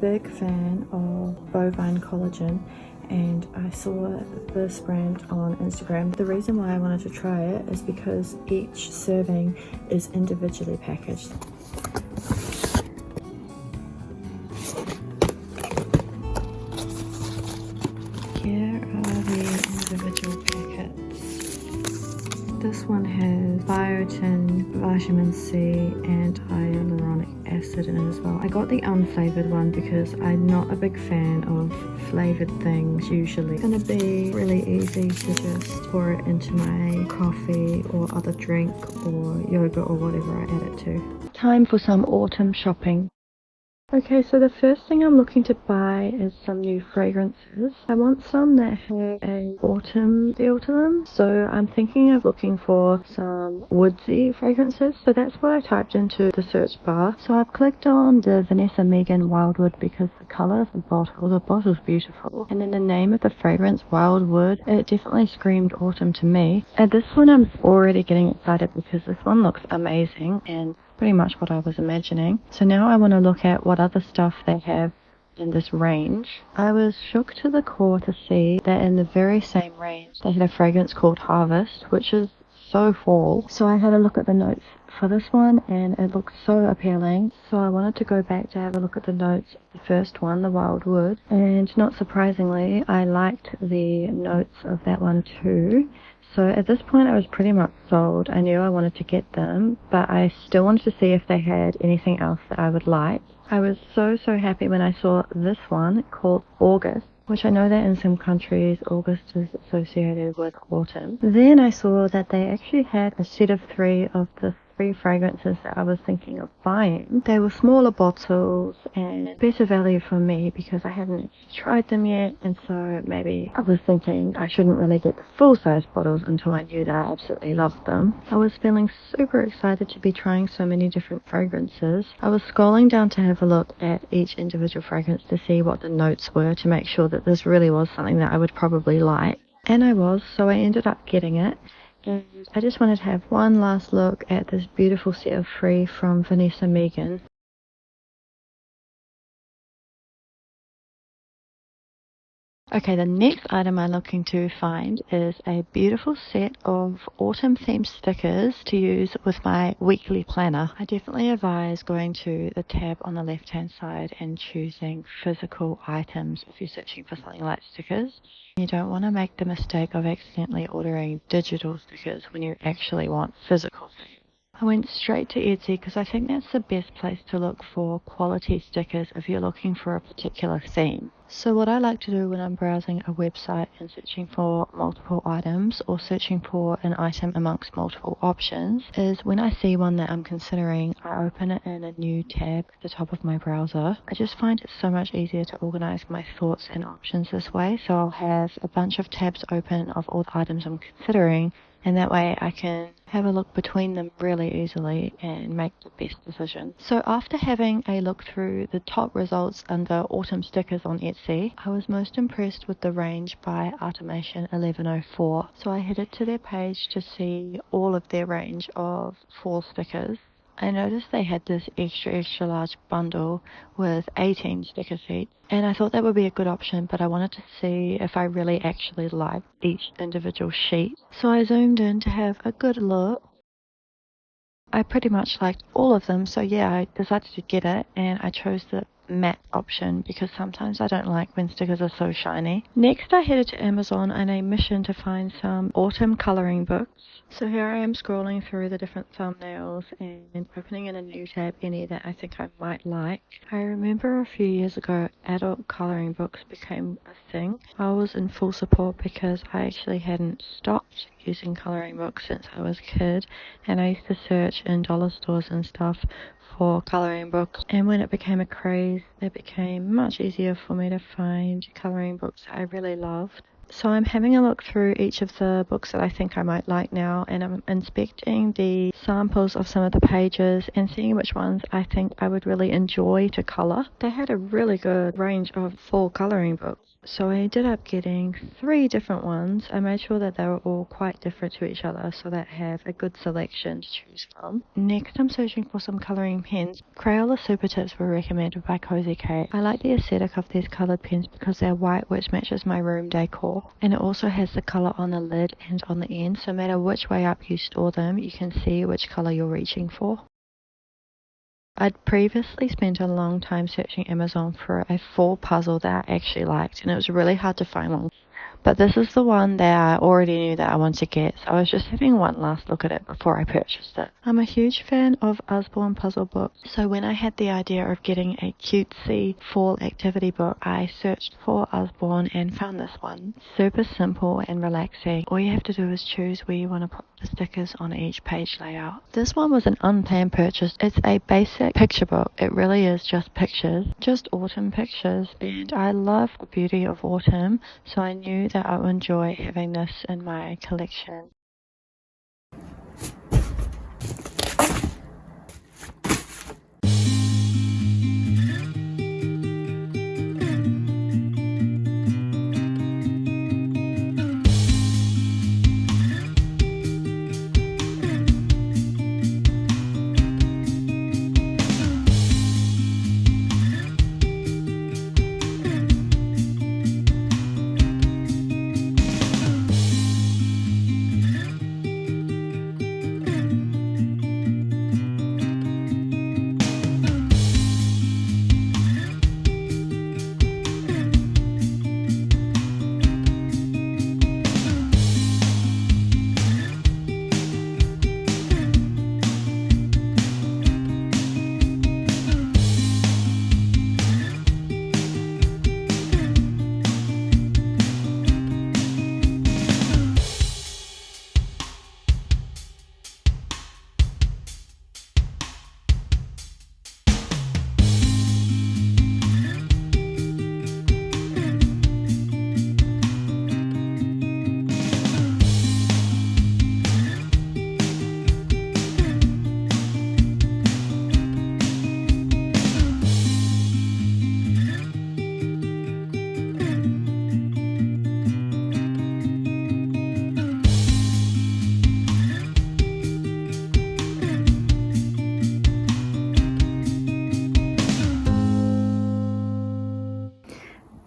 big fan of bovine collagen, and I saw this brand on Instagram. The reason why I wanted to try it is because each serving is individually packaged. Here are the individual packets. This one has biotin, vitamin C, and hyaluronic acid in it as well. I got the unflavoured one because I'm not a big fan of flavoured things usually. It's going to be really easy to just pour it into my coffee or other drink or yogurt or whatever I add it to. Time for some autumn shopping. Okay, so the first thing I'm looking to buy is some new fragrances. I want some that have an autumn feel to them. So I'm thinking of looking for some woodsy fragrances. So that's what I typed into the search bar. So I've clicked on the Vanessa Megan Wildwood because the colour of the bottle's beautiful. And then the name of the fragrance, Wildwood, it definitely screamed autumn to me. At this point I'm already getting excited because this one looks amazing and pretty much what I was imagining. So now I want to look at what other stuff they have in this range. I was shook to the core to see that in the very same range they had a fragrance called Harvest, which is so fall. So I had a look at the notes for this one and it looks so appealing. So I wanted to go back to have a look at the notes of the first one, the Wildwood, and not surprisingly I liked the notes of that one too. So at this point I was pretty much sold. I knew I wanted to get them, but I still wanted to see if they had anything else that I would like. I was so happy when I saw this one called August, which I know that in some countries August is associated with autumn. Then I saw that they actually had a set of 3 of the 3 fragrances that I was thinking of buying. They were smaller bottles and better value for me because I hadn't tried them yet, and so maybe I was thinking I shouldn't really get the full size bottles until I knew that I absolutely loved them. I was feeling super excited to be trying so many different fragrances. I was scrolling down to have a look at each individual fragrance to see what the notes were to make sure that this really was something that I would probably like. And I was, so I ended up getting it. And I just wanted to have one last look at this beautiful set of 3 from Vanessa Megan. Okay, the next item I'm looking to find is a beautiful set of autumn themed stickers to use with my weekly planner. I definitely advise going to the tab on the left hand side and choosing physical items if you're searching for something like stickers. You don't want to make the mistake of accidentally ordering digital stickers when you actually want physical stickers. I went straight to Etsy because I think that's the best place to look for quality stickers if you're looking for a particular theme. So what I like to do when I'm browsing a website and searching for multiple items or searching for an item amongst multiple options is when I see one that I'm considering, I open it in a new tab at the top of my browser. I just find it so much easier to organize my thoughts and options this way. So I'll have a bunch of tabs open of all the items I'm considering, and that way I can have a look between them really easily and make the best decision. So after having a look through the top results under autumn stickers on Etsy, I was most impressed with the range by Automation 1104. So I headed to their page to see all of their range of fall stickers. I noticed they had this extra large bundle with 18 sticker sheets, and I thought that would be a good option, but I wanted to see if I really actually liked each individual sheet. So I zoomed in to have a good look. I pretty much liked all of them, so yeah, I decided to get it, and I chose the matte option because sometimes I don't like when stickers are so shiny. Next I headed to Amazon on a mission to find some autumn colouring books. So here I am scrolling through the different thumbnails and opening in a new tab any that I think I might like. I remember a few years ago adult colouring books became a thing. I was in full support because I actually hadn't stopped using colouring books since I was a kid, and I used to search in dollar stores and stuff for colouring books, and when it became a craze it became much easier for me to find colouring books I really loved. So I'm having a look through each of the books that I think I might like now, and I'm inspecting the samples of some of the pages and seeing which ones I think I would really enjoy to colour. They had a really good range of fall colouring books. So I ended up getting 3 different ones. I made sure that they were all quite different to each other so that I have a good selection to choose from. Next I'm searching for some colouring pens. Crayola Super Tips were recommended by Cozy Kate. I like the aesthetic of these coloured pens because they're white, which matches my room decor. And it also has the colour on the lid and on the end, so no matter which way up you store them, you can see which colour you're reaching for. I'd previously spent a long time searching Amazon for a fall puzzle that I actually liked, and it was really hard to find one. But this is the one that I already knew that I wanted to get, so I was just having one last look at it before I purchased it. I'm a huge fan of Usborne puzzle books, so when I had the idea of getting a cutesy fall activity book, I searched for Usborne and found this one. Super simple and relaxing. All you have to do is choose where you want to put the stickers on each page layout. This one was an unplanned purchase. It's a basic picture book. It really is just pictures, just autumn pictures, and I love the beauty of autumn, so I knew that I would enjoy having this in my collection.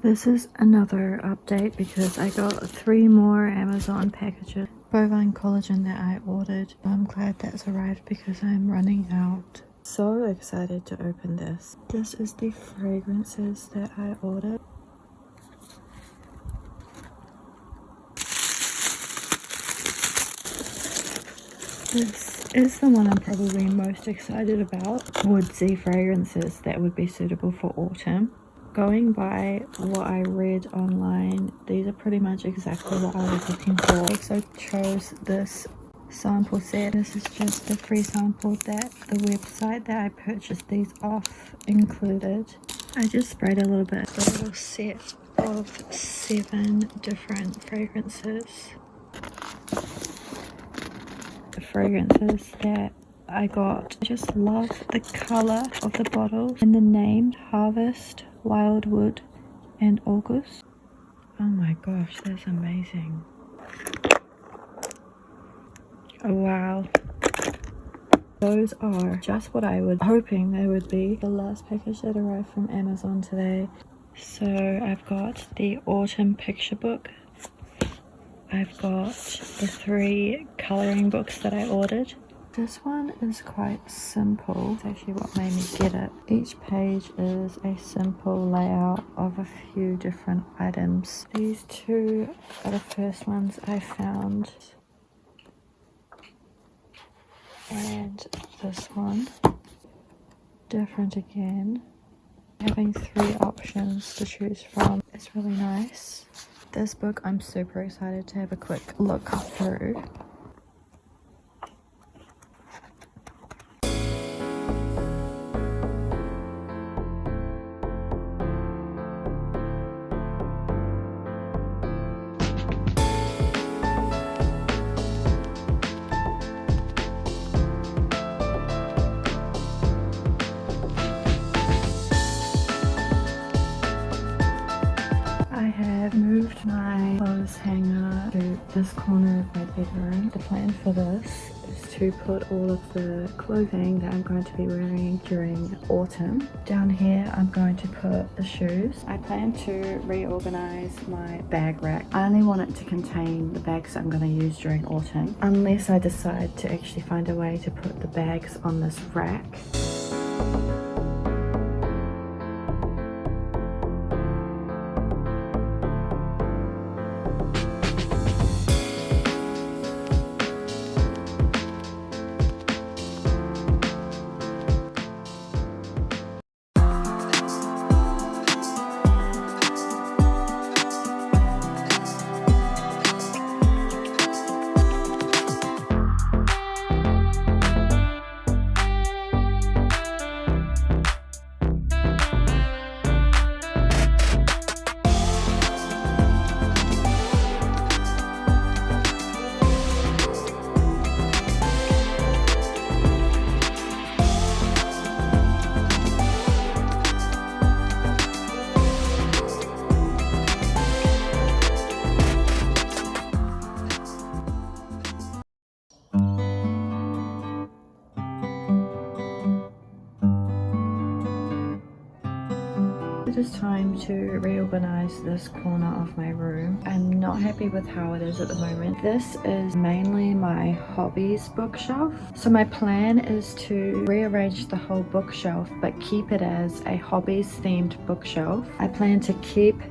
This is another update because I got 3 more Amazon packages. Bovine collagen that I ordered. I'm glad that's arrived because I'm running out. So excited to open this. This is the fragrances that I ordered. This is the one I'm probably most excited about. Woodsy fragrances that would be suitable for autumn. Going by what I read online, these are pretty much exactly what I was looking for. So I chose this sample set. This is just the free sample that the website that I purchased these off included. I just sprayed a little bit. A little set of 7 different fragrances. The fragrances that I got. I just love the color of the bottles and the name: Harvest, Wildwood and August. Oh my gosh, that's amazing. Oh wow. Those are just what I was hoping they would be. The last package that arrived from Amazon today. So I've got the autumn picture book. I've got the 3 colouring books that I ordered. This one is quite simple. It's actually what made me get it. Each page is a simple layout of a few different items. These 2 are the first ones I found. And this one, different again. Having 3 options to choose from is really nice. This book I'm super excited to have a quick look through. moved my clothes hanger to this corner of my bedroom. The plan for this is to put all of the clothing that I'm going to be wearing during autumn. Down here I'm going to put the shoes. I plan to reorganize my bag rack. I only want it to contain the bags I'm going to use during autumn, unless I decide to actually find a way to put the bags on this rack. It is time to reorganize this corner of my room. I'm not happy with how it is at the moment. This is mainly my hobbies bookshelf. So my plan is to rearrange the whole bookshelf but keep it as a hobbies themed bookshelf. I plan to keep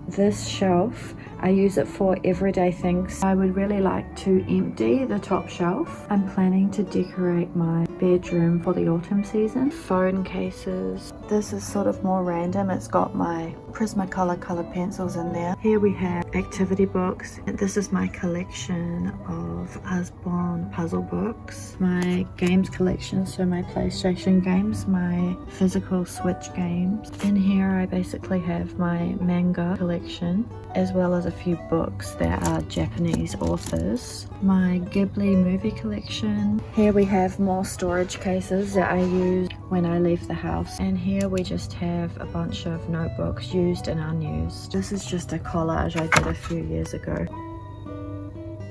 this shelf. I use it for everyday things. I would really like to empty the top shelf. I'm planning to decorate my bedroom for the autumn season. Phone cases. This is sort of more random. It's got my Prismacolor colored pencils in there. Here we have activity books. This is my collection of Usborne puzzle books. My games collection, so my PlayStation games, my physical Switch games. In here I basically have my manga collection, as well as a few books that are Japanese authors. My Ghibli movie collection. Here we have more storage cases that I use when I leave the house. And here we just have a bunch of notebooks, used and unused. This is just a collage I did a few years ago.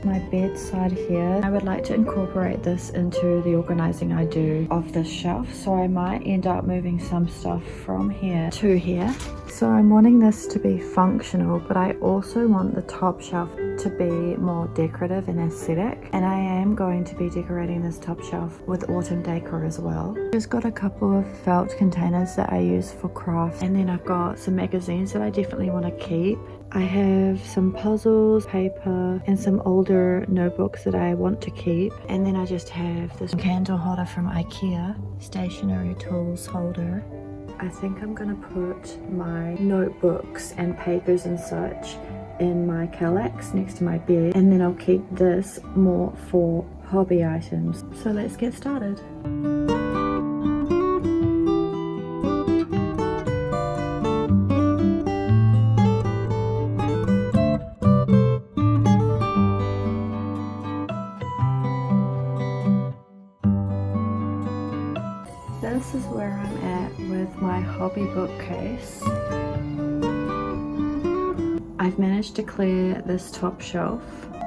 My bedside here, I would like to incorporate this into the organizing I do of this shelf, so I might end up moving some stuff from here to here. So I'm wanting this to be functional, but I also want the top shelf to be more decorative and aesthetic, and I am going to be decorating this top shelf with autumn decor as well. Just got a couple of felt containers that I use for craft, and then I've got some magazines that I definitely want to keep. I have some puzzles, paper, and some older notebooks that I want to keep. And then I just have this candle holder from IKEA, stationery tools holder. I think I'm gonna put my notebooks and papers and such in my Kallax next to my bed, and then I'll keep this more for hobby items. So let's get started. This is where I'm at with my hobby bookcase. I've managed to clear this top shelf.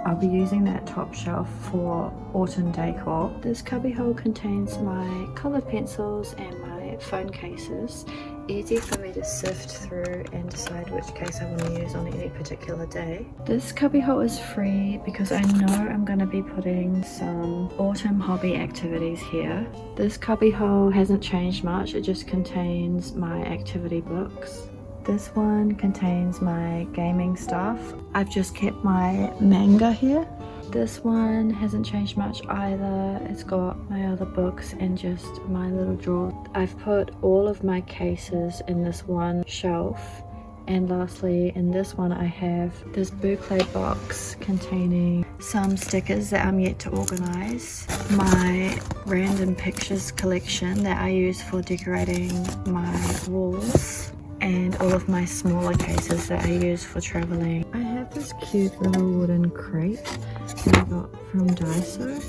I'll be using that top shelf for autumn decor. This cubbyhole contains my colored pencils and my phone cases. Easy for me to sift through and decide which case I want to use on any particular day. This cubbyhole is free because I know I'm going to be putting some autumn hobby activities here. This cubbyhole hasn't changed much, it just contains my activity books. This one contains my gaming stuff. I've just kept my manga here. This one hasn't changed much either. It's got my other books and just my little drawer. I've put all of my cases in this one shelf. And lastly, in this one I have this boucle box containing some stickers that I'm yet to organize. My random pictures collection that I use for decorating my walls. And all of my smaller cases that I use for traveling. I have this cute little wooden crate that I got from Daiso,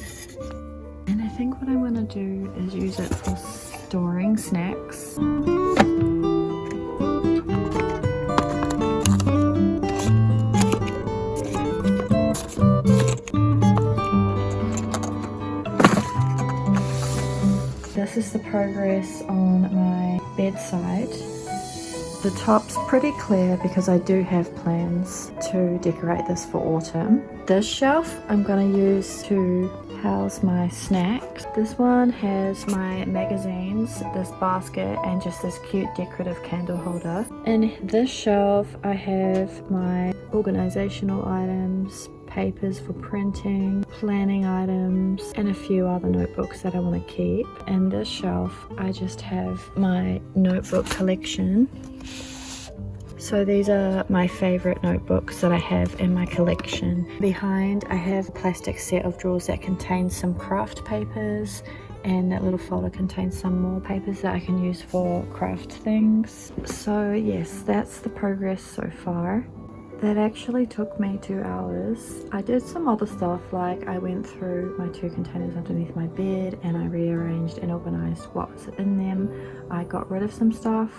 and I think what I want to do is use it for storing snacks. is the progress on my bedside. The top's pretty clear because I do have plans to decorate this for autumn. This shelf I'm going to use to house my snacks. This one has my magazines, this basket, and just this cute decorative candle holder. In this shelf I have my organizational items, papers for printing, planning items, and a few other notebooks that I want to keep. And this shelf I just have my notebook collection. So these are my favorite notebooks that I have in my collection. Behind I have a plastic set of drawers that contains some craft papers, and that little folder contains some more papers that I can use for craft things. So yes, that's the progress so far. That actually took me 2 hours. I did some other stuff, like I went through my 2 containers underneath my bed and I rearranged and organized what was in them. I got rid of some stuff.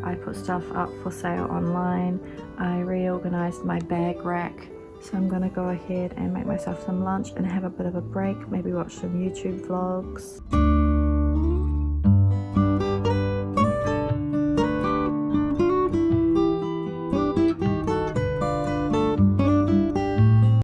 I put stuff up for sale online. I reorganized my bag rack. So I'm gonna go ahead and make myself some lunch and have a bit of a break, maybe watch some YouTube vlogs.